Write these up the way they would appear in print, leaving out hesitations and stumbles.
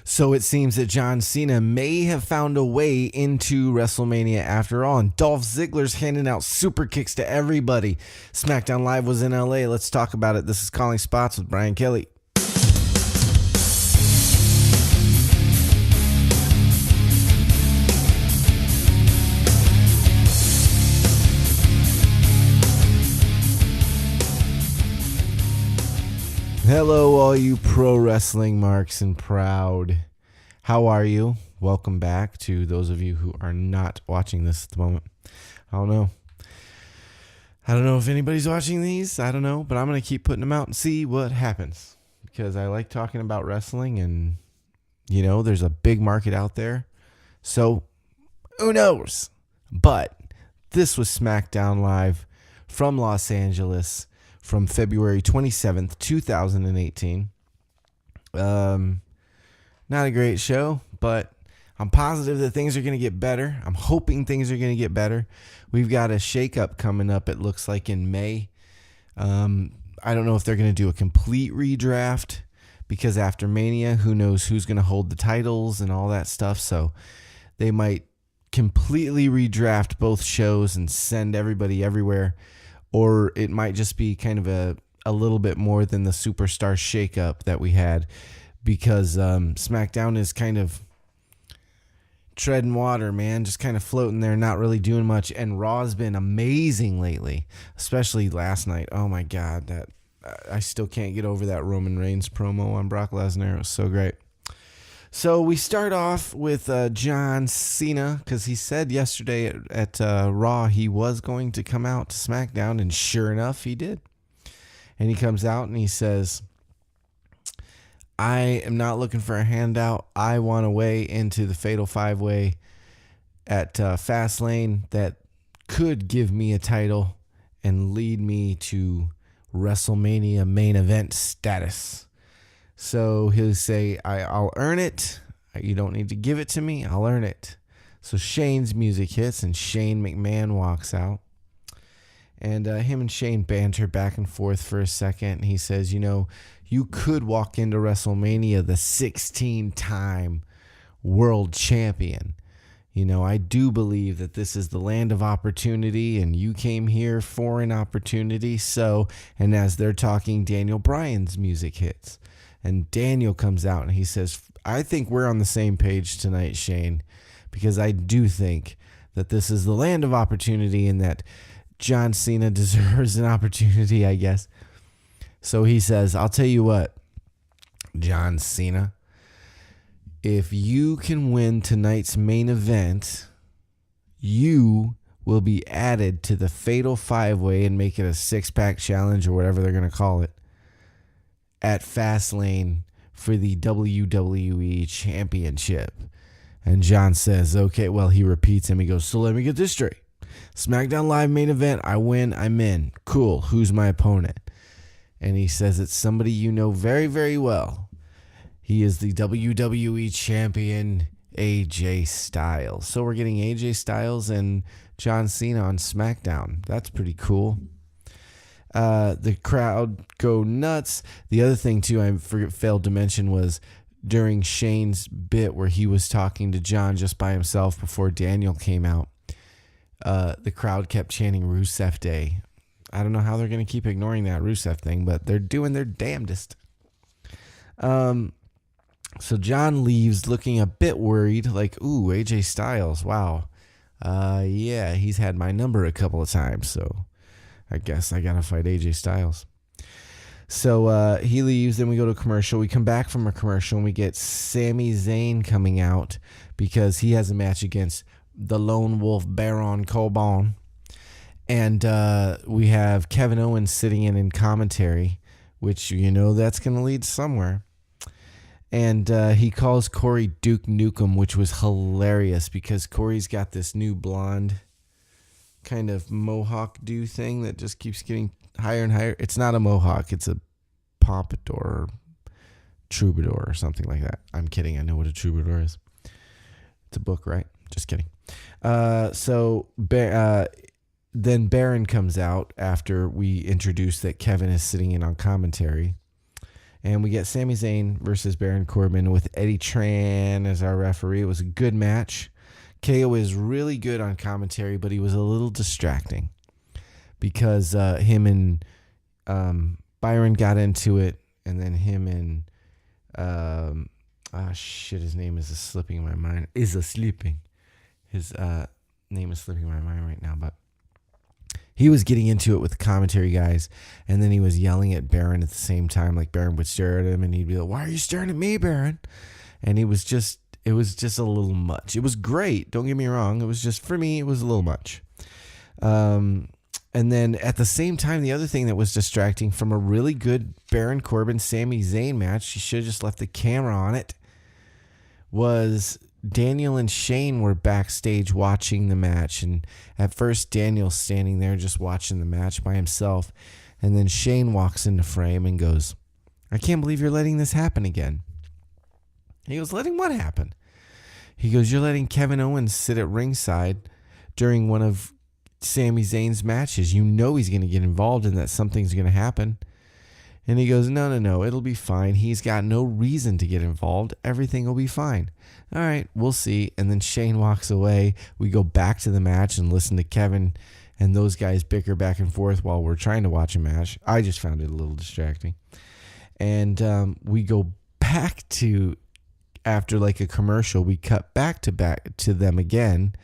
So it seems that John Cena may have found a way into WrestleMania after all. And Dolph Ziggler's handing out super kicks to everybody. SmackDown Live was in LA. Let's talk about it. This is Calling Spots with Bryan Kelly. Hello, all you pro wrestling marks and proud. How are you? Welcome back to those of you who are not watching this at the moment. I don't know if anybody's watching these. I don't know, but I'm going to keep putting them out and see what happens because I like talking about wrestling and, you know, there's a big market out there. So, who knows? But this was SmackDown Live from Los Angeles. From February 27th, 2018. Not a great show, but I'm positive that things are going to get better. I'm hoping things are going to get better. We've got a shakeup coming up, it looks like, in May. I don't know if they're going to do a complete redraft because after Mania, who knows who's going to hold the titles and all that stuff. So they might completely redraft both shows and send everybody everywhere. Or it might just be kind of a little bit more than the superstar shakeup that we had because SmackDown is kind of treading water, man, just kind of floating there, not really doing much. And Raw's been amazing lately, especially last night. Oh, my God, that I still can't get over that Roman Reigns promo on Brock Lesnar. It was so great. So we start off with John Cena because he said yesterday at Raw he was going to come out to SmackDown, and sure enough, he did. And he comes out and he says, I am not looking for a handout. I want a way into the Fatal 5-Way at Fastlane that could give me a title and lead me to WrestleMania main event status. So he'll say, I'll earn it. You don't need to give it to me. I'll earn it. So Shane's music hits and Shane McMahon walks out. And him and Shane banter back and forth for a second. And he says, you know, you could walk into WrestleMania the 16-time world champion. You know, I do believe that this is the land of opportunity and you came here for an opportunity. So, and as they're talking, Daniel Bryan's music hits. And Daniel comes out and he says, I think we're on the same page tonight, Shane, because I do think that this is the land of opportunity and that John Cena deserves an opportunity, I guess. So he says, I'll tell you what, John Cena, if you can win tonight's main event, you will be added to the Fatal 5-Way and make it a six-pack challenge or whatever they're going to call it at Fastlane for the WWE Championship. And John says, okay, well, he repeats him. He goes, so let me get this straight. SmackDown Live main event, I win, I'm in. Cool, who's my opponent? And he says it's somebody you know very, very well. He is the WWE Champion, AJ Styles. So we're getting AJ Styles and John Cena on SmackDown. That's pretty cool. The crowd go nuts. The other thing, too, I failed to mention was during Shane's bit where he was talking to John just by himself before Daniel came out, the crowd kept chanting Rusev Day. I don't know how they're going to keep ignoring that Rusev thing, but they're doing their damnedest. So John leaves looking a bit worried, like, ooh, AJ Styles, wow. Yeah, he's had my number a couple of times, so I guess I got to fight AJ Styles. So he leaves, then we go to a commercial. We come back from a commercial, and we get Sami Zayn coming out because he has a match against the Lone Wolf Baron Corbin. And we have Kevin Owens sitting in commentary, which, you know, that's going to lead somewhere. And he calls Corey Duke Nukem, which was hilarious because Corey's got this new blonde kind of mohawk do thing that just keeps getting higher and higher. It's not a mohawk. It's a pompadour or troubadour or something like that. I'm kidding. I know what a troubadour is. It's a book, right? Just kidding. Then Baron comes out after we introduce that Kevin is sitting in on commentary. And we get Sami Zayn versus Baron Corbin with Eddie Tran as our referee. It was a good match. KO is really good on commentary, but he was a little distracting because him and Byron got into it, and then him and his name is slipping my mind. His name is slipping my mind right now, but he was getting into it with the commentary guys, and then he was yelling at Baron at the same time. Like Baron would stare at him, and he'd be like, "Why are you staring at me, Baron?" And it was just a little much. It was great, don't get me wrong. It was just, for me, it was a little much. And then at the same time, the other thing that was distracting from a really good Baron Corbin Sami Zayn match, you should have just left the camera on it, was Daniel and Shane were backstage watching the match. And at first, Daniel's standing there just watching the match by himself. And then Shane walks into frame and goes, "I can't believe you're letting this happen again." He goes, "Letting what happen?" He goes, "You're letting Kevin Owens sit at ringside during one of Sami Zayn's matches. You know he's going to get involved and that something's going to happen." And he goes, No, it'll be fine. He's got no reason to get involved. Everything will be fine. All right, we'll see. And then Shane walks away. We go back to the match and listen to Kevin and those guys bicker back and forth while we're trying to watch a match. I just found it a little distracting. And we go back to, after like a commercial, we cut back to them again.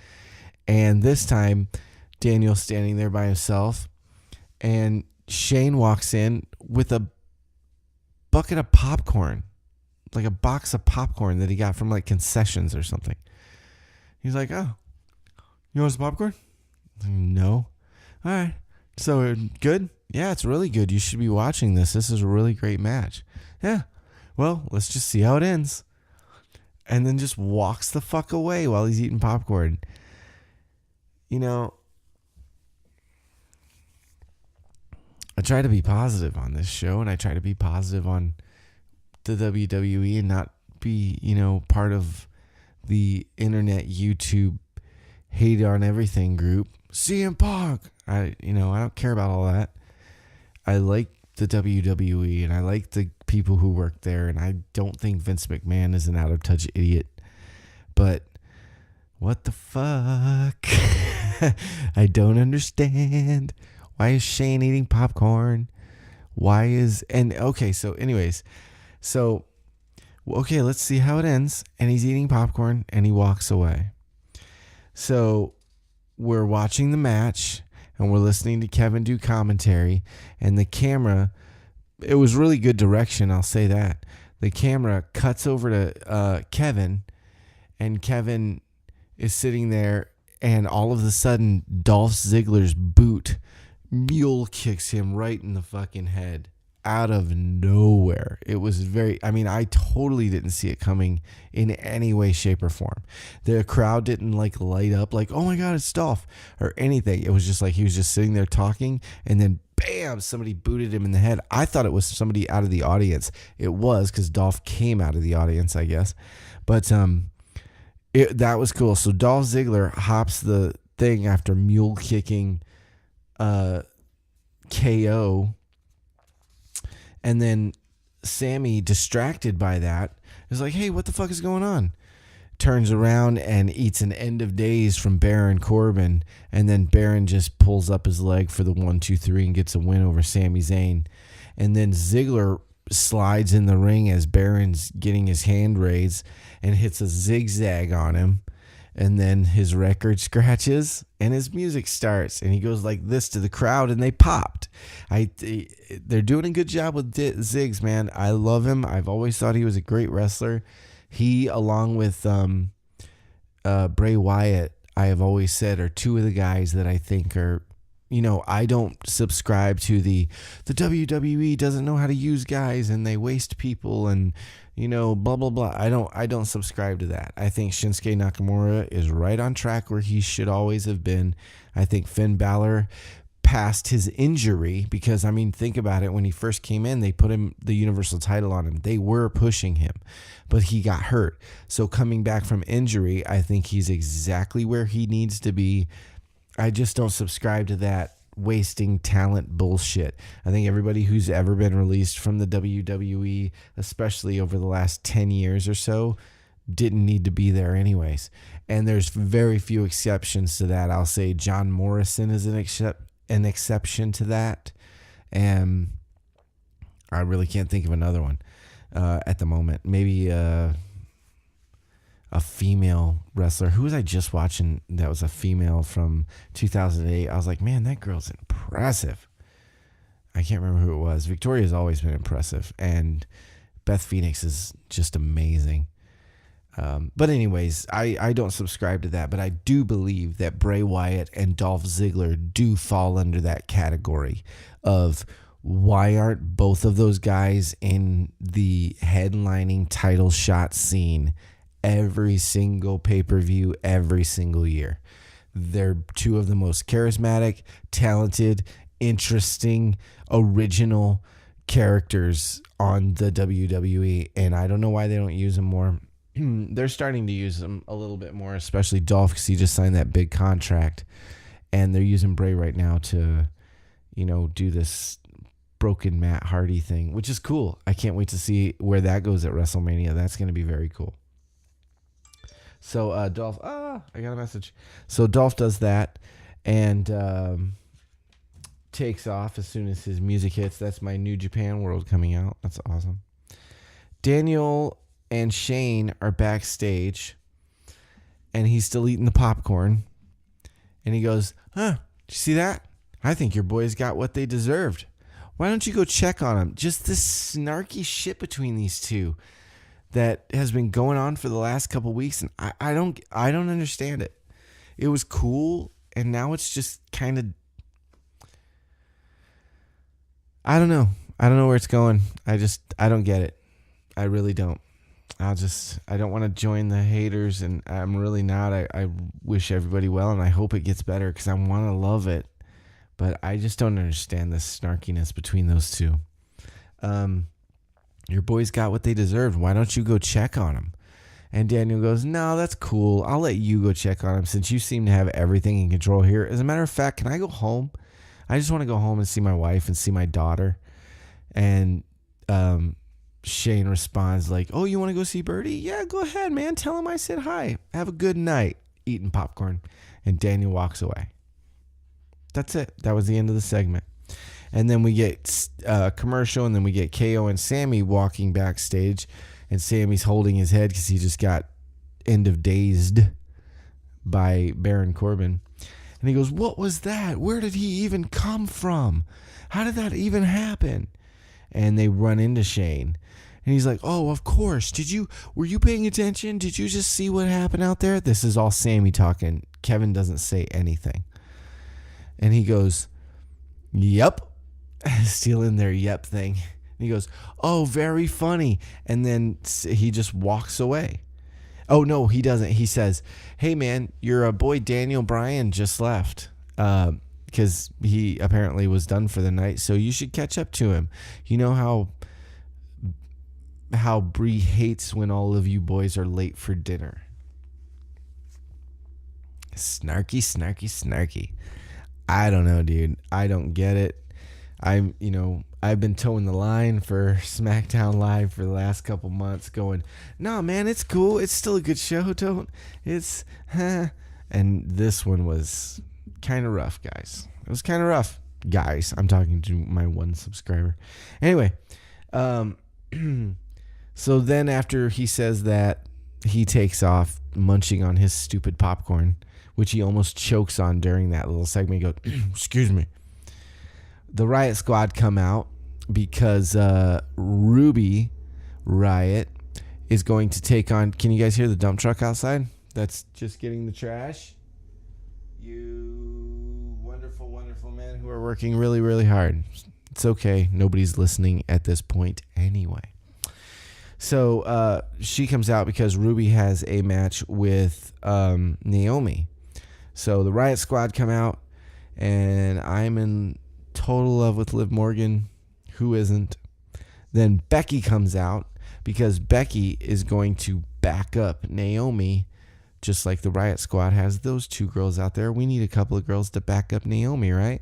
And this time, Daniel's standing there by himself, and Shane walks in with a bucket of popcorn, like a box of popcorn that he got from like concessions or something. He's like, "Oh, you want some popcorn?" "No." "All right. So good?" "Yeah, it's really good. You should be watching this. This is a really great match." "Yeah. Well, let's just see how it ends." And then just walks the fuck away while he's eating popcorn. You know, I try to be positive on this show, and I try to be positive on the WWE and not be, part of the internet YouTube hate on everything group. CM Punk. I don't care about all that. I like the WWE, and I like the people who work there, and I don't think Vince McMahon is an out of touch idiot. But what the fuck? I don't understand. Why is Shane eating popcorn? Let's see how it ends. And he's eating popcorn and he walks away. So we're watching the match and we're listening to Kevin do commentary, and the camera, it was really good direction, I'll say that. The camera cuts over to Kevin, and Kevin is sitting there, and all of a sudden Dolph Ziggler's boot mule kicks him right in the fucking head out of nowhere. It was I totally didn't see it coming in any way, shape, or form. The crowd didn't light up like, "Oh my God, it's Dolph," or anything. It was just like he was just sitting there talking, and then bam, somebody booted him in the head. I thought it was somebody out of the audience. It was, because Dolph came out of the audience, I guess. But that was cool. So Dolph Ziggler hops the thing after mule kicking KO, and then Sammy, distracted by that, is like, "Hey, what the fuck is going on?" Turns around and eats an end of days from Baron Corbin, and then Baron just pulls up his leg for the 1, 2, 3 and gets a win over Sami Zayn. And then Ziggler slides in the ring as Baron's getting his hand raised and hits a zigzag on him. And then his record scratches and his music starts, and he goes like this to the crowd, and they popped. They're doing a good job with Ziggs, man. I love him. I've always thought he was a great wrestler. He, along with Bray Wyatt, I have always said, are two of the guys that I think are, I don't subscribe to the WWE doesn't know how to use guys and they waste people and, blah, blah, blah. I don't subscribe to that. I think Shinsuke Nakamura is right on track where he should always have been. I think Finn Balor past his injury, because think about it, when he first came in, they put him the Universal title on him. They were pushing him, but he got hurt. So coming back from injury, I think he's exactly where he needs to be. I just don't subscribe to that wasting talent bullshit. I think everybody who's ever been released from the WWE, especially over the last 10 years or so, didn't need to be there anyways. And there's very few exceptions to that. I'll say John Morrison is an exception to that. And I really can't think of another one at the moment. Maybe a female wrestler. Who was I just watching that was a female from 2008? I was like, man, that girl's impressive. I can't remember who it was. Victoria's always been impressive. And Beth Phoenix is just amazing. But anyways, I don't subscribe to that, but I do believe that Bray Wyatt and Dolph Ziggler do fall under that category of why aren't both of those guys in the headlining title shot scene every single pay-per-view, every single year. They're two of the most charismatic, talented, interesting, original characters on the WWE, and I don't know why they don't use them more. They're starting to use them a little bit more, especially Dolph, because he just signed that big contract, and they're using Bray right now to, do this broken Matt Hardy thing, which is cool. I can't wait to see where that goes at WrestleMania. That's going to be very cool. So Dolph, I got a message. So Dolph does that and takes off as soon as his music hits. That's my New Japan World coming out. That's awesome. Daniel and Shane are backstage, and he's still eating the popcorn. And he goes, did you see that? I think your boys got what they deserved. Why don't you go check on them? Just this snarky shit between these two that has been going on for the last couple weeks, and I don't understand it. It was cool, and now it's just kind of, I don't know where it's going. I don't get it. I really don't. I don't want to join the haters, and I'm really not. I wish everybody well, and I hope it gets better because I want to love it, but I just don't understand the snarkiness between those two. Your boys got what they deserved. Why don't you go check on them? And Daniel goes, no, that's cool. I'll let you go check on them since you seem to have everything in control here. As a matter of fact, can I go home? I just want to go home and see my wife and see my daughter. And Shane responds like, oh, you want to go see Birdie? Yeah, go ahead, man. Tell him I said hi. Have a good night. Eating popcorn. And Daniel walks away. That's it. That was the end of the segment. And then we get a commercial, and then we get KO and Sammy walking backstage, and Sammy's holding his head because he just got end of dazed by Baron Corbin. And he goes, what was that? Where did he even come from? How did that even happen? And they run into Shane. And he's like, oh, of course. Were you paying attention? Did you just see what happened out there? This is all Sammy talking. Kevin doesn't say anything. And he goes, yep. Still in their yep thing. And he goes, oh, very funny. And then he just walks away. Oh, no, he doesn't. He says, hey, man, your boy Daniel Bryan just left because he apparently was done for the night. So you should catch up to him. You know how Bree hates when all of you boys are late for dinner. Snarky, snarky, snarky. I don't know, dude. I don't get it. I've been towing the line for SmackDown Live for the last couple months going, no, man, it's cool. It's still a good show. And this one was kind of rough, guys. It was kind of rough, guys. I'm talking to my one subscriber. Anyway, so then after he says that, he takes off munching on his stupid popcorn, which he almost chokes on during that little segment. He goes, excuse me. The Riot Squad come out because Ruby Riot is going to take on... Can you guys hear the dump truck outside? That's just getting the trash. You wonderful, wonderful men who are working really, really hard. It's okay. Nobody's listening at this point anyway. So she comes out because Ruby has a match with Naomi. So the Riot Squad come out, and I'm in total love with Liv Morgan. Who isn't? Then Becky comes out because Becky is going to back up Naomi, just like the Riot Squad has those two girls out there. We need a couple of girls to back up Naomi, right?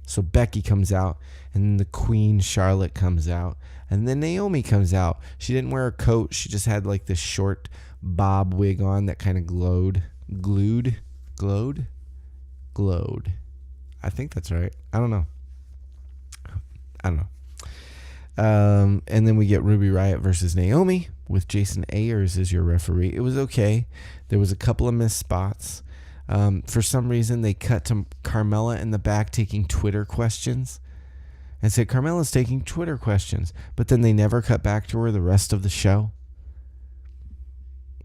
So Becky comes out, and then the Queen Charlotte comes out, and then Naomi comes out. She didn't wear a coat. She just had like this short bob wig on that kind of glowed. I think that's right. I don't know. And then we get Ruby Riott versus Naomi with Jason Ayers as your referee. It was okay. There was a couple of missed spots. For some reason, they cut to Carmella in the back taking Twitter questions and said, Carmella's taking Twitter questions. But then they never cut back to her the rest of the show.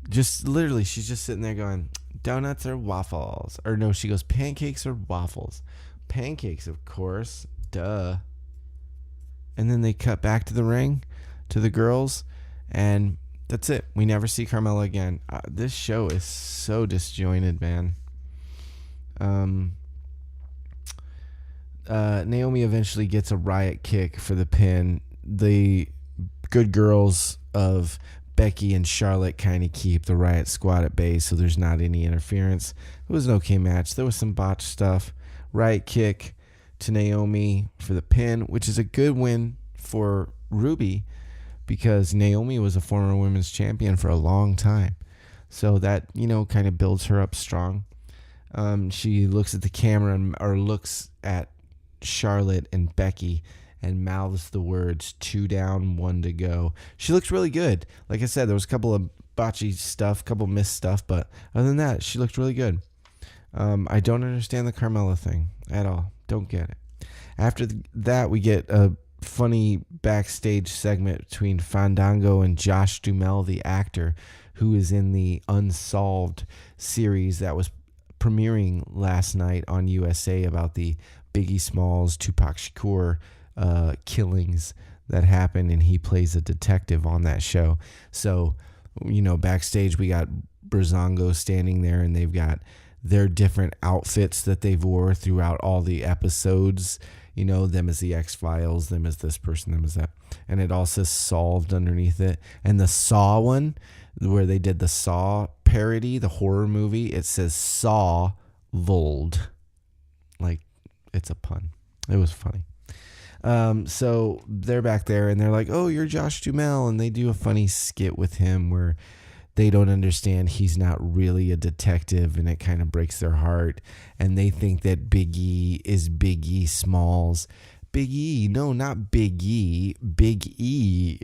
Just literally, she's just sitting there going, donuts or waffles? Or no, she goes, pancakes or waffles? Pancakes, of course. Duh. And then they cut back to the ring, to the girls, and that's it. We never see Carmella again. This show is so disjointed, man. Naomi eventually gets a Riott kick for the pin. The good girls of Becky and Charlotte kind of keep the Riott squad at bay, so there's not any interference. It was an okay match. There was some botched stuff. Riott kick to Naomi for the pin, which is a good win for Ruby because Naomi was a former women's champion for a long time. So that, kind of builds her up strong. She looks at the camera or looks at Charlotte and Becky and mouths the words 2 down, 1 to go. She looks really good. Like I said, there was a couple of botchy stuff, couple missed stuff, but other than that, she looked really good. I don't understand the Carmella thing at all. Don't get it. After that, we get a funny backstage segment between Fandango and Josh Duhamel, the actor, who is in the Unsolved series that was premiering last night on USA about the Biggie Smalls, Tupac Shakur killings that happened, and he plays a detective on that show. So, backstage we got Breezango standing there, and they've got their different outfits that they've wore throughout all the episodes. Them as the X-Files, them as this person, them as that. And it all says Solved underneath it. And the Saw one, where they did the Saw parody, the horror movie, it says Saw Vold. Like, it's a pun. It was funny. So they're back there, and they're like, oh, you're Josh Duhamel. And they do a funny skit with him where they don't understand he's not really a detective, and it kind of breaks their heart. And they think that Big E is Big E Smalls. Big E, no, not Big E. Big E,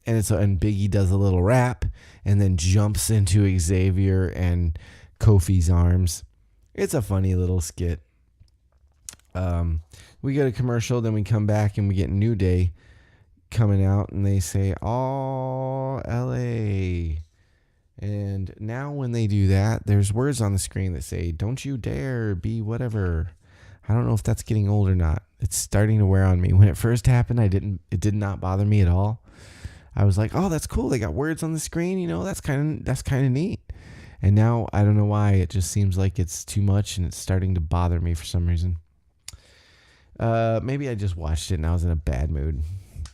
and Big E does a little rap and then jumps into Xavier and Kofi's arms. It's a funny little skit. We get a commercial, then we come back and we get New Day coming out, and they say, "All LA." And now when they do that, there's words on the screen that say, "Don't you dare be whatever." I don't know if that's getting old or not. It's starting to wear on me. When it first happened, it did not bother me at all. I was like, "Oh, that's cool. They got words on the screen, that's kind of neat." And now I don't know why, it just seems like it's too much, and it's starting to bother me for some reason. Maybe I just watched it and I was in a bad mood.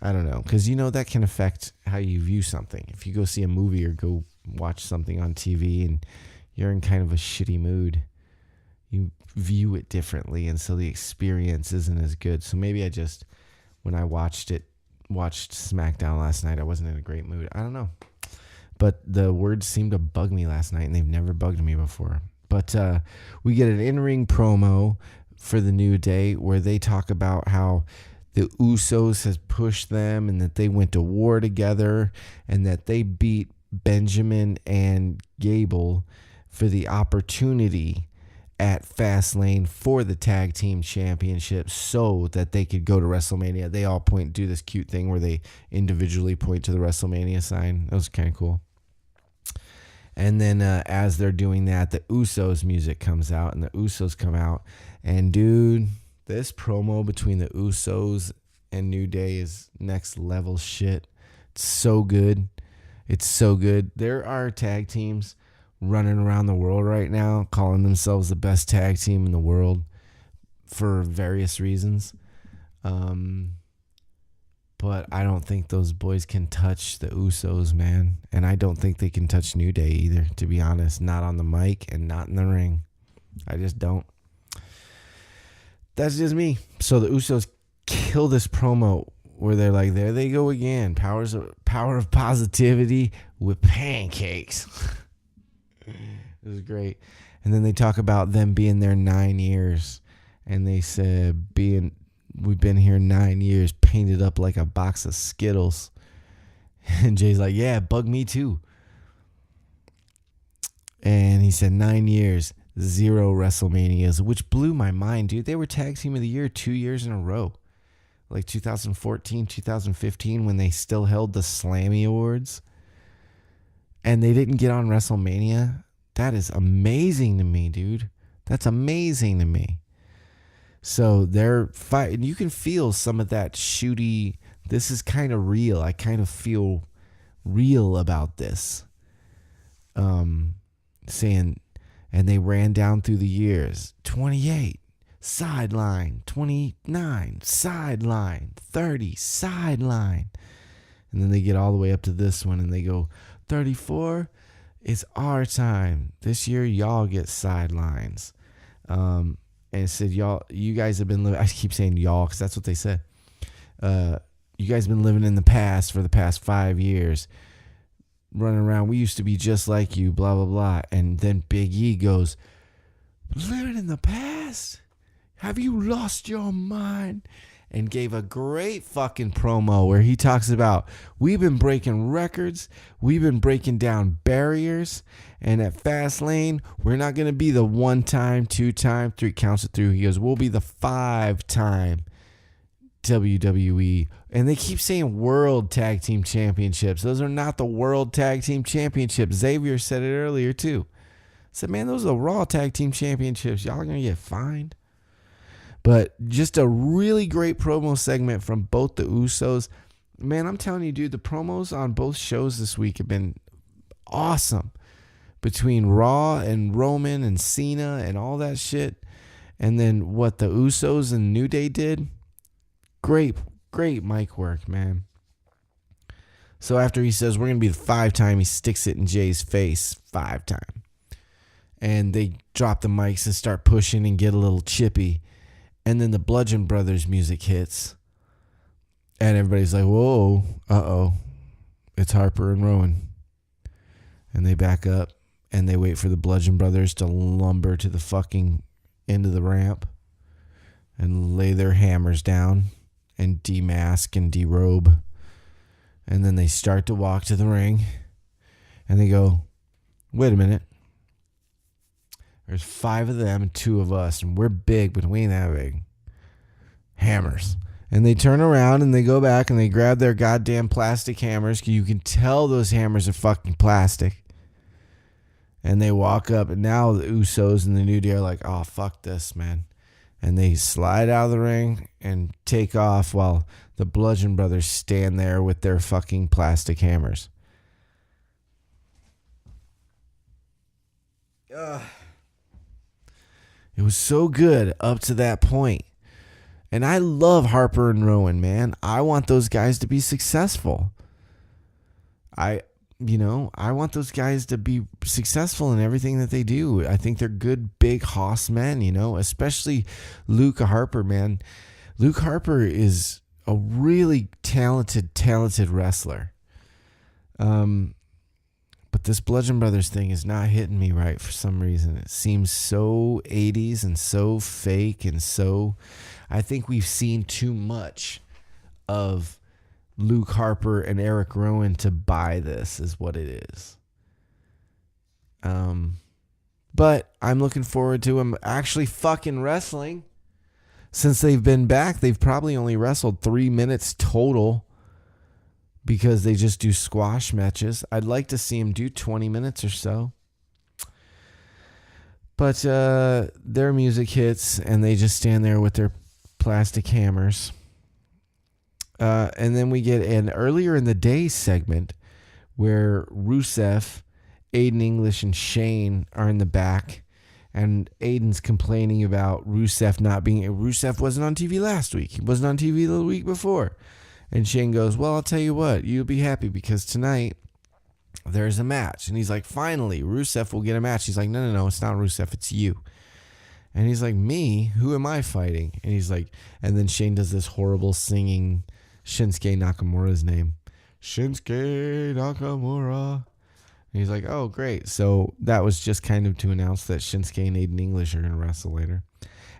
I don't know, because that can affect how you view something. If you go see a movie or go watch something on TV and you're in kind of a shitty mood, you view it differently, and so the experience isn't as good. So maybe I just, when I watched SmackDown last night, I wasn't in a great mood. I don't know. But the words seemed to bug me last night, and they've never bugged me before. But we get an in-ring promo for the New Day where they talk about how the Usos has pushed them and that they went to war together and that they beat Benjamin and Gable for the opportunity at Fastlane for the tag team championship so that they could go to WrestleMania. They all do this cute thing where they individually point to the WrestleMania sign. That was kind of cool. And then as they're doing that, the Usos music comes out, and the Usos come out. And dude, this promo between the Usos and New Day is next level shit. It's so good. It's so good. There are tag teams running around the world right now calling themselves the best tag team in the world for various reasons. But I don't think those boys can touch the Usos, man. And I don't think they can touch New Day either, to be honest. Not on the mic and not in the ring. I just don't. that's just me. So the Usos kill this promo where they're like, there they go again. Power of positivity with pancakes. It was great. And then they talk about them being there 9 years. And they said, we've been here 9 years, painted up like a box of Skittles. And Jay's like, yeah, bug me too. And he said 9 years, 0 WrestleManias, which blew my mind, dude. They were Tag Team of the Year 2 years in a row. Like 2014, 2015, when they still held the Slammy Awards. And they didn't get on WrestleMania. That is amazing to me, dude. That's amazing to me. So they're fighting. You can feel some of that shooty. This is kind of real. I kind of feel real about this. Saying, and they ran down through the years. 28, sideline. 29, sideline. 30, sideline. And then they get all the way up to this one and they go, 34, it's our time. This year, y'all get sidelines. And it said, you guys have been living, I keep saying y'all because that's what they said. You guys have been living in the past for the past 5 years. Running around, we used to be just like you, blah, blah, blah. And then Big E goes, living in the past? Have you lost your mind? And gave a great fucking promo where he talks about, we've been breaking records, we've been breaking down barriers, and at Fastlane, we're not going to be the 1-time, 2-time, 3 counts it through. He goes, we'll be the 5-time WWE. And they keep saying World Tag Team Championships. Those are not the World Tag Team Championships. Xavier said it earlier too. Said, man, those are the Raw Tag Team Championships. Y'all are going to get fined. But just a really great promo segment from both the Usos. Man, I'm telling you, dude, the promos on both shows this week have been awesome. Between Raw and Roman and Cena and all that shit. And then what the Usos and New Day did. Great mic work, man. So after he says, we're going to be the 5-time, he sticks it in Jay's face. 5-time. And they drop the mics and start pushing and get a little chippy. And then the Bludgeon Brothers music hits. And everybody's like, whoa, uh-oh. It's Harper and Rowan. And they back up. And they wait for the Bludgeon Brothers to lumber to the fucking end of the ramp. And lay their hammers down. And demask and derobe. And then they start to walk to the ring. And they go, wait a minute. There's 5 of them and 2 of us. And we're big, but we ain't that big. Hammers. And they turn around and they go back and they grab their goddamn plastic hammers. You can tell those hammers are fucking plastic. And they walk up. And now the Usos and the New Day are like, oh, fuck this, man. And they slide out of the ring and take off while the Bludgeon Brothers stand there with their fucking plastic hammers. It was so good up to that point. And I love Harper and Rowan, man. I want those guys to be successful. I want those guys to be successful in everything that they do. I think they're good, big hoss men, especially Luke Harper, man. Luke Harper is a really talented wrestler. But this Bludgeon Brothers thing is not hitting me right for some reason. It seems so 80s and so fake and so... I think we've seen too much of Luke Harper and Eric Rowan to buy this is what it is. But I'm looking forward to them actually fucking wrestling. Since they've been back, they've probably only wrestled 3 minutes total because they just do squash matches. I'd like to see them do 20 minutes or so. But their music hits and they just stand there with their plastic hammers. And then we get an earlier in the day segment where Rusev, Aiden English, and Shane are in the back. And Aiden's complaining about Rusev not being... Rusev wasn't on TV last week. He wasn't on TV the week before. And Shane goes, well, I'll tell you what. You'll be happy because tonight there's a match. And he's like, finally, Rusev will get a match. He's like, no, it's not Rusev. It's you. And he's like, me? Who am I fighting? And he's like, and then Shane does this horrible singing Shinsuke Nakamura's name. Shinsuke Nakamura. And he's like, oh, great. So that was just kind of to announce that Shinsuke and Aiden English are going to wrestle later.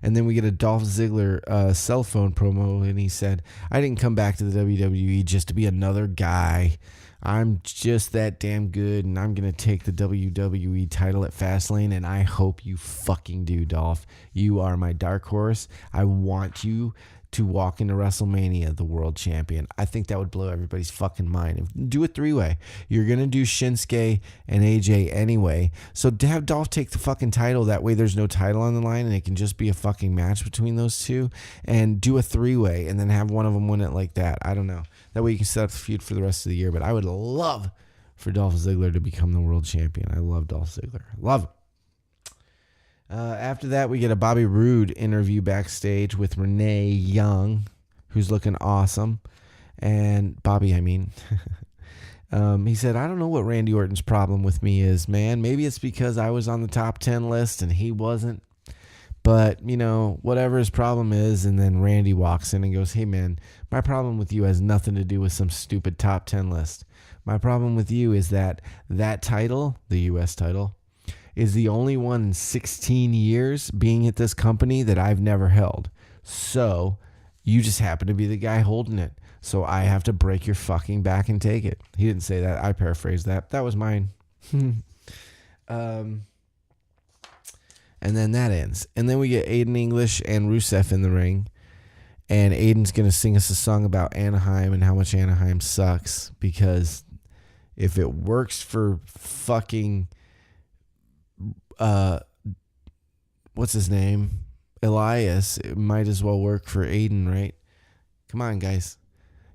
And then we get a Dolph Ziggler cell phone promo, and he said, I didn't come back to the WWE just to be another guy. I'm just that damn good, and I'm going to take the WWE title at Fastlane, and I hope you fucking do, Dolph. You are my dark horse. I want you to walk into WrestleMania, the world champion. I think that would blow everybody's fucking mind. Do a three-way. You're going to do Shinsuke and AJ anyway. So to have Dolph take the fucking title, that way there's no title on the line and it can just be a fucking match between those two. And do a three-way and then have one of them win it like that. I don't know. That way you can set up the feud for the rest of the year. But I would love for Dolph Ziggler to become the world champion. I love Dolph Ziggler. Love him. After that, we get a Bobby Roode interview backstage with Renee Young, who's looking awesome. And Bobby, I mean. He said, I don't know what Randy Orton's problem with me is, man. Maybe it's because I was on the top 10 list and he wasn't. But, you know, whatever his problem is. And then Randy walks in and goes, hey, man, my problem with you has nothing to do with some stupid top 10 list. My problem with you is that title, the U.S. title, is the only one in 16 years being at this company that I've never held. So you just happen to be the guy holding it. So I have to break your fucking back and take it. He didn't say that. I paraphrased that. That was mine. And then that ends. And then we get Aiden English and Rusev in the ring. And Aiden's going to sing us a song about Anaheim and how much Anaheim sucks. Because if it works for fucking... what's his name? Elias. It might as well work for Aiden, right? Come on, guys.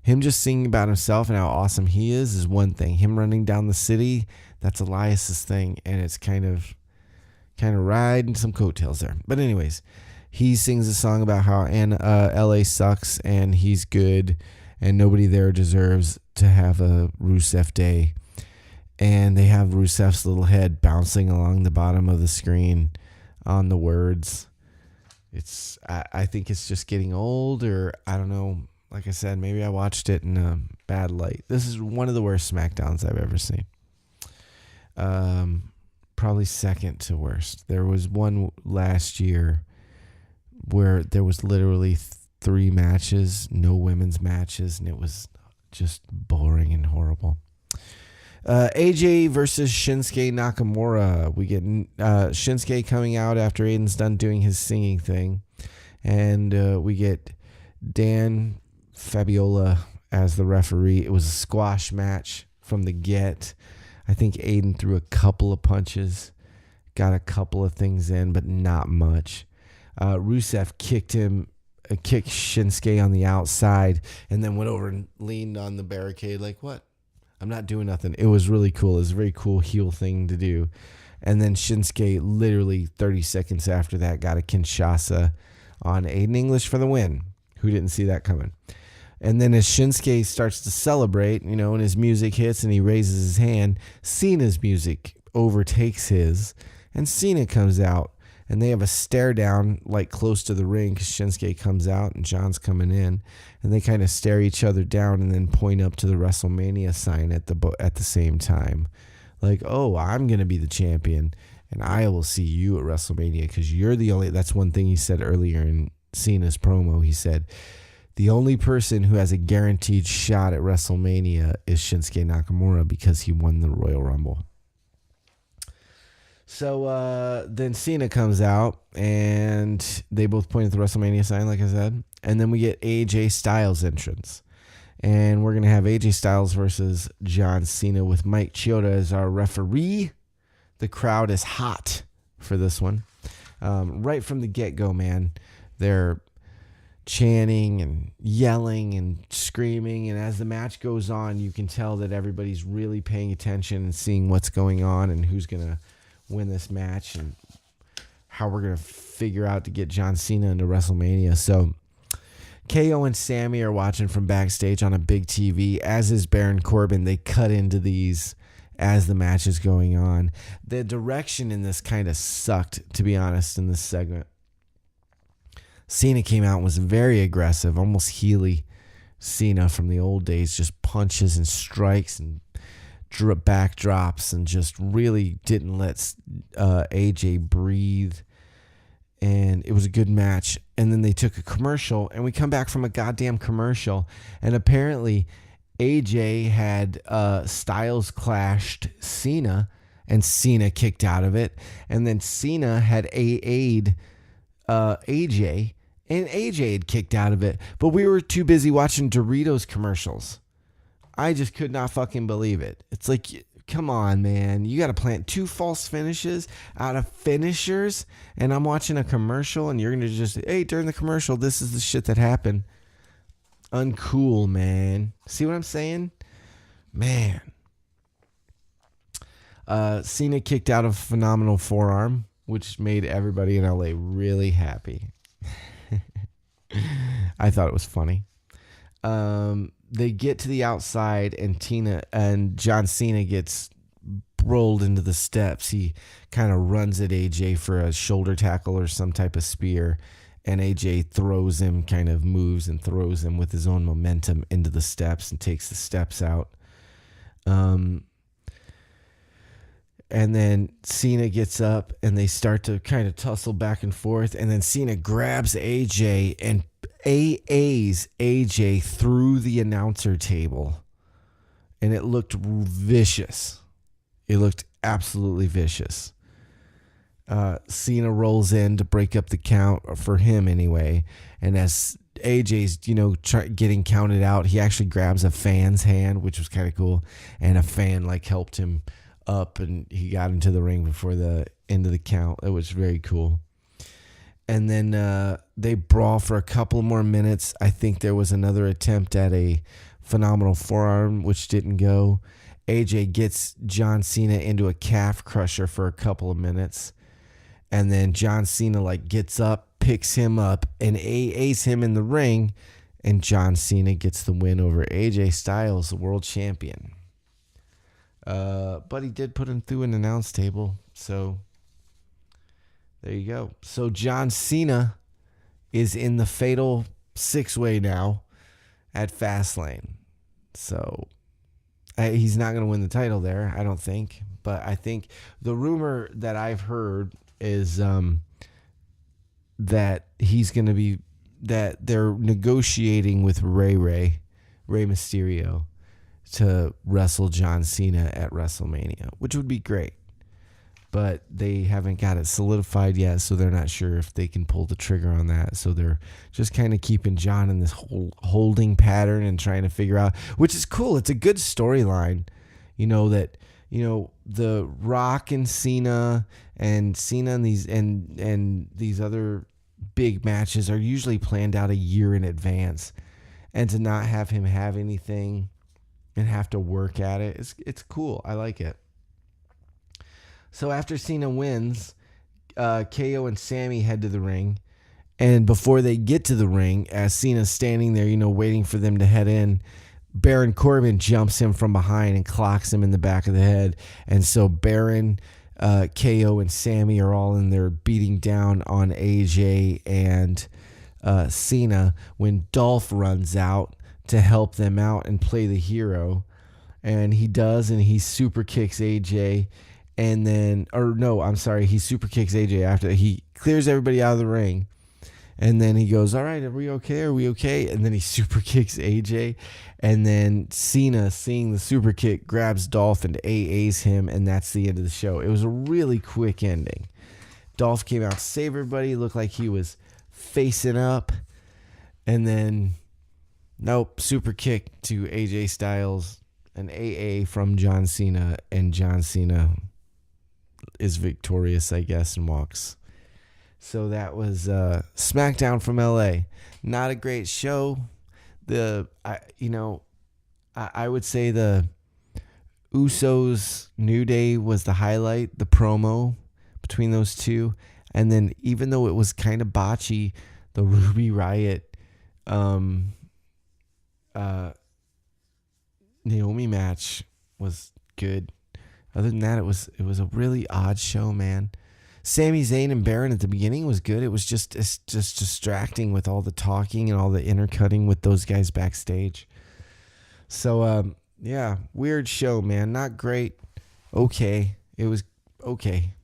Him just singing about himself and how awesome he is one thing. Him running down the city, that's Elias's thing, and it's kind of riding some coattails there. But anyways, he sings a song about how LA sucks and he's good and nobody there deserves to have a Rusev Day. And they have Rusev's little head bouncing along the bottom of the screen on the words. I think it's just getting old, or I don't know. Like I said, maybe I watched it in a bad light. This is one of the worst SmackDowns I've ever seen. Probably second to worst. There was one last year where there was literally 3 matches, no women's matches, and it was just boring and horrible. AJ versus Shinsuke Nakamura. We get Shinsuke coming out after Aiden's done doing his singing thing. And we get Dan Fabiola as the referee. It was a squash match from the get. I think Aiden threw a couple of punches, got a couple of things in, but not much. Rusev kicked Shinsuke on the outside and then went over and leaned on the barricade like, what? I'm not doing nothing. It was really cool. It was a very cool heel thing to do. And then Shinsuke, literally 30 seconds after that, got a Kinshasa on Aiden English for the win. Who didn't see that coming? And then as Shinsuke starts to celebrate, you know, and his music hits and he raises his hand, Cena's music overtakes his. And Cena comes out. And they have a stare down, like close to the ring, because Shinsuke comes out and John's coming in, and they kind of stare each other down and then point up to the WrestleMania sign at the same time, like, "Oh, I'm gonna be the champion, and I will see you at WrestleMania because you're the only." That's one thing he said earlier in Cena's promo. He said, "The only person who has a guaranteed shot at WrestleMania is Shinsuke Nakamura because he won the Royal Rumble." So then Cena comes out, and they both point at the WrestleMania sign, like I said. And then we get AJ Styles' entrance. And we're going to have AJ Styles versus John Cena with Mike Chioda as our referee. The crowd is hot for this one. Right from the get-go, man. They're chanting and yelling and screaming. And as the match goes on, you can tell that everybody's really paying attention and seeing what's going on and who's going to win this match and how we're going to figure out to get John Cena into WrestleMania. So KO and Sammy are watching from backstage on a big TV, as is Baron Corbin. They cut into these as the match is going on. The direction in this kind of sucked, to be honest, in this segment. Cena came out and was very aggressive, almost Healy Cena from the old days, just punches and strikes and backdrops and just really didn't let AJ breathe. And it was a good match. And then they took a commercial, and we come back from a goddamn commercial, and apparently AJ had Styles clashed Cena, and Cena kicked out of it. And then Cena had AA'd AJ, and AJ had kicked out of it. But we were too busy watching Doritos commercials. I just could not fucking believe it. It's like, come on, man. You got to plant 2 false finishes out of finishers, and I'm watching a commercial, and you're going to just, hey, during the commercial, this is the shit that happened. Uncool, man. See what I'm saying? Man. Cena kicked out a phenomenal forearm, which made everybody in LA really happy. I thought it was funny. They get to the outside, and John Cena gets rolled into the steps. He kind of runs at AJ for a shoulder tackle or some type of spear, and AJ throws him, kind of moves and throws him with his own momentum into the steps and takes the steps out. And then Cena gets up, and they start to kind of tussle back and forth. And then Cena grabs AJ and AAs AJ through the announcer table. And it looked vicious. It looked absolutely vicious. Cena rolls in to break up the count, for him anyway. And as AJ's, getting counted out, he actually grabs a fan's hand, which was kind of cool. And a fan helped him up, and he got into the ring before the end of the count. It was very cool. And then they brawl for a couple more minutes. I think there was another attempt at a phenomenal forearm, which didn't go. AJ gets John Cena into a calf crusher for a couple of minutes. And then John Cena gets up, picks him up, and AAs him in the ring. And John Cena gets the win over AJ Styles, the world champion. But he did put him through an announce table. So there you go. So John Cena is in the fatal 6-way now at Fastlane. So he's not going to win the title there, I don't think. But I think the rumor that I've heard is that he's going to be, that they're negotiating with Rey Mysterio to wrestle John Cena at WrestleMania, which would be great. But they haven't got it solidified yet, so they're not sure if they can pull the trigger on that. So they're just kind of keeping John in this whole holding pattern and trying to figure out, which is cool. It's a good storyline, the Rock and Cena and these other big matches are usually planned out a year in advance, and to not have him have anything and have to work at it, it's cool. I like it. So after Cena wins, KO and Sammy head to the ring. And before they get to the ring, as Cena's standing there, waiting for them to head in, Baron Corbin jumps him from behind and clocks him in the back of the head. And so Baron, KO, and Sammy are all in there beating down on AJ and Cena when Dolph runs out to help them out and play the hero. And he does, and he super kicks AJ. And then, he super kicks AJ after he clears everybody out of the ring. And then he goes, all right, are we okay? Are we okay? And then he super kicks AJ. And then Cena, seeing the super kick, grabs Dolph and AAs him. And that's the end of the show. It was a really quick ending. Dolph came out to save everybody. Looked like he was facing up. And then, nope, super kick to AJ Styles. An AA from John Cena. And John Cena is victorious, I guess, and walks. So that was SmackDown from LA. Not a great show. I would say the Usos New Day was the highlight, the promo between those two. And then even though it was kind of botchy, the Ruby Riott Naomi match was good. Other than that, it was a really odd show, man. Sami Zayn and Baron at the beginning was good. It was just distracting with all the talking and all the intercutting with those guys backstage. So, yeah, weird show, man. Not great. Okay. It was okay.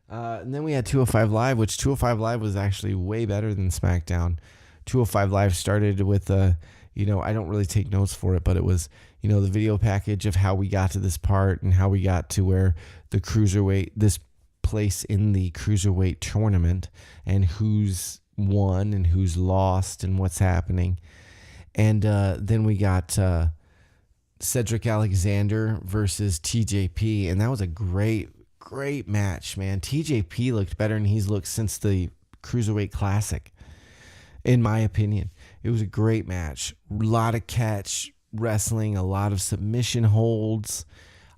And then we had 205 Live, which 205 Live was actually way better than SmackDown. 205 Live started with, I don't really take notes for it, but it was, the video package of how we got to this part and how we got to where the cruiserweight, this place in the cruiserweight tournament, and who's won and who's lost and what's happening. And then we got Cedric Alexander versus TJP, and that was a great match, man. TJP looked better than he's looked since the Cruiserweight Classic, in my opinion. It was a great match. A lot of catch wrestling, a lot of submission holds,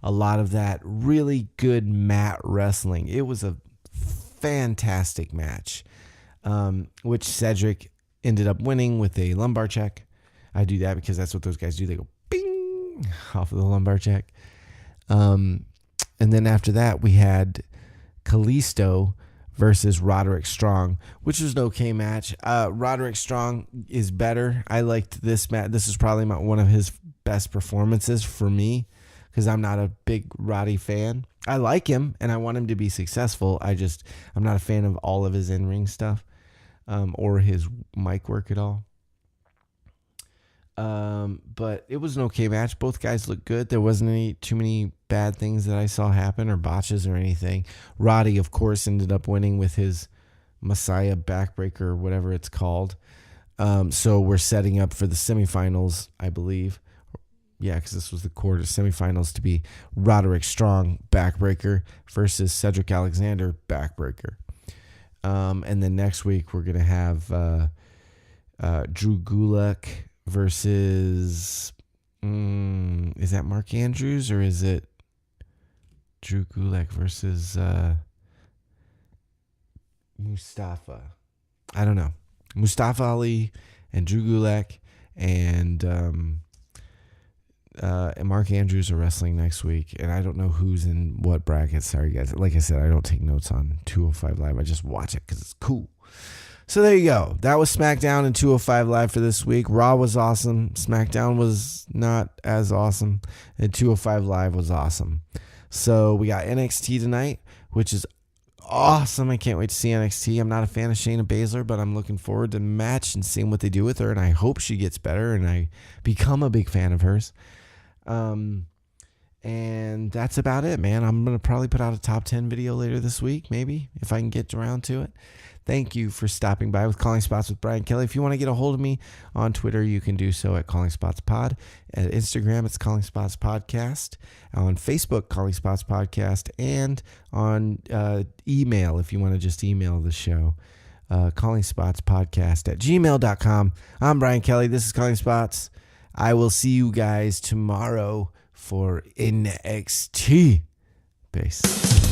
a lot of that really good mat wrestling. It was a fantastic match, which Cedric ended up winning with a lumbar check. I do that because that's what those guys do. They go bing off of the lumbar check. And then after that, we had Kalisto versus Roderick Strong, which was an okay match. Roderick Strong is better. I liked this match. This is probably one of his best performances for me because I'm not a big Roddy fan. I like him and I want him to be successful. I'm not a fan of all of his in-ring stuff or his mic work at all. But it was an okay match. Both guys looked good. There wasn't too many bad things that I saw happen or botches or anything. Roddy, of course, ended up winning with his Messiah backbreaker or whatever it's called. So we're setting up for the semifinals, I believe. Yeah, because this was the quarter semifinals to be Roderick Strong backbreaker versus Cedric Alexander backbreaker. And then next week we're going to have Drew Gulak versus is that Mark Andrews or is it Drew Gulak versus Mustafa? I don't know. Mustafa Ali and Drew Gulak and Mark Andrews are wrestling next week, and I don't know who's in what bracket. Sorry guys, like I said, I don't take notes on 205 Live. I just watch it because it's cool. So there you go. That was SmackDown and 205 Live for this week. Raw was awesome. SmackDown was not as awesome. And 205 Live was awesome. So we got NXT tonight, which is awesome. I can't wait to see NXT. I'm not a fan of Shayna Baszler, but I'm looking forward to the match and seeing what they do with her. And I hope she gets better and I become a big fan of hers. And that's about it, man. I'm going to probably put out a top 10 video later this week, maybe, if I can get around to it. Thank you for stopping by with Calling Spots with Bryan Kelly. If you want to get a hold of me on Twitter, you can do so at Calling Spots Pod. At Instagram, it's Calling Spots Podcast. On Facebook, Calling Spots Podcast. And on email, if you want to just email the show, Calling Spots Podcast at gmail.com. I'm Bryan Kelly. This is Calling Spots. I will see you guys tomorrow for NXT. Peace.